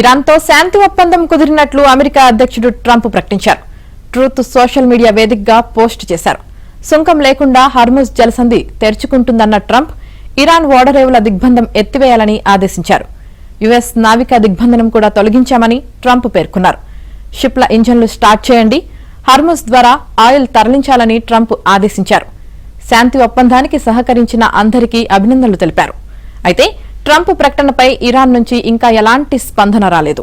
ఇరాన్తో శాంతి ఒప్పందం కుదిరినట్లు అమెరికా అధ్యక్షుడు ట్రంప్ ప్రకటించారు. ట్రూత్ సోషల్ మీడియా వేదికగా పోస్ట్ చేశారు. సుంకం లేకుండా హార్ముజ్ జలసంధి తెరుచుకుంటుందన్న ట్రంప్ ఇరాన్ ఓడరేవుల దిగ్బంధం ఎత్తివేయాలని ఆదేశించారు. యుఎస్ నావికా దిగ్బంధనం కూడా తొలగించామని ట్రంప్ పేర్కొన్నారు. షిప్ల ఇంజన్లు స్టార్ట్ చేయండి, హార్ముజ్ ద్వారా ఆయిల్ తరలించాలని ట్రంప్ ఆదేశించారు. శాంతి ఒప్పందానికి సహకరించిన అందరికీ అభినందనలు తెలిపారు. అయితే ట్రంప్ ప్రకటనపై ఇరాన్ నుంచి ఇంకా ఎలాంటి స్పందన రాలేదు.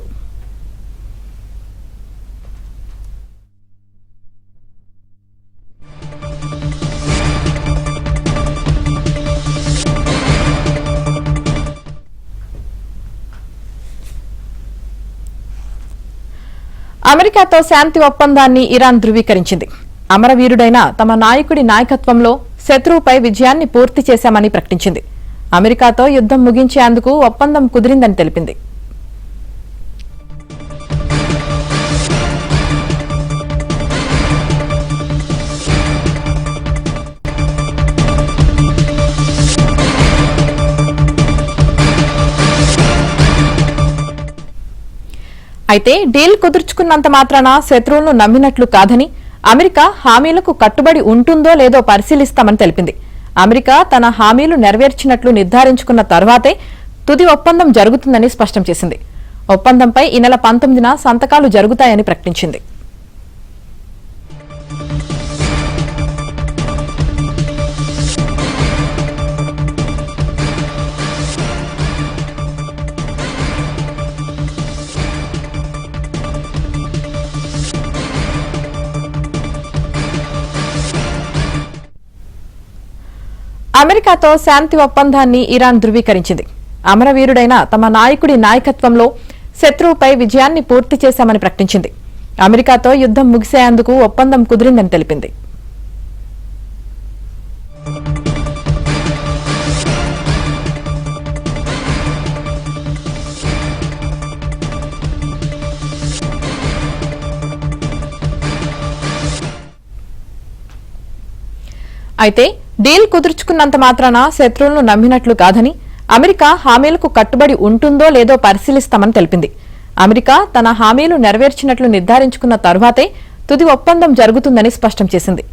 అమెరికాతో శాంతి ఒప్పందాన్ని ఇరాన్ ధృవీకరించింది. అమరవీరుడైన తమ నాయకుడి నాయకత్వంలో శత్రువుపై విజయాన్ని పూర్తి చేశామని ప్రకటించింది. అమెరికాతో యుద్దం ముగించేందుకు ఒప్పందం కుదిరిందని తెలిపింది. అయితే డీల్ కుదుర్చుకున్నంత మాత్రాన శత్రువులను నమ్మినట్లు కాదని, అమెరికా హామీలకు కట్టుబడి ఉంటుందో లేదో పరిశీలిస్తామని తెలిపింది. అమెరికా తన హామీలు నెరవేర్చినట్లు నిర్ధారించుకున్న తర్వాతే తుది ఒప్పందం జరుగుతుందని స్పష్టం చేసింది. ఒప్పందంపై ఈ నెల 19న సంతకాలు జరుగుతాయని ప్రకటించింది. అమెరికాతో శాంతి ఒప్పందాన్ని ఇరాన్ ధృవీకరించింది. అమరవీరుడైన తమ నాయకుడి నాయకత్వంలో శత్రువుపై విజయాన్ని పూర్తి చేశామని ప్రకటించింది. అమెరికాతో యుద్దం ముగిసేందుకు ఒప్పందం కుదిరిందని తెలిపింది. అయితే డీల్ కుదుర్చుకున్నంత మాత్రాన శత్రువులను నమ్మినట్లు కాదని, అమెరికా హామీలకు కట్టుబడి ఉంటుందో లేదో పరిశీలిస్తామని తెలిపింది. అమెరికా తన హామీలు నెరవేర్చినట్లు నిర్ధారించుకున్న తర్వాతే తుది ఒప్పందం జరుగుతుందని స్పష్టం చేసింది.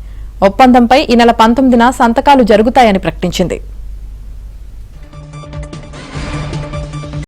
ఒప్పందంపై ఈ నెల 19న సంతకాలు జరుగుతాయని ప్రకటించింది.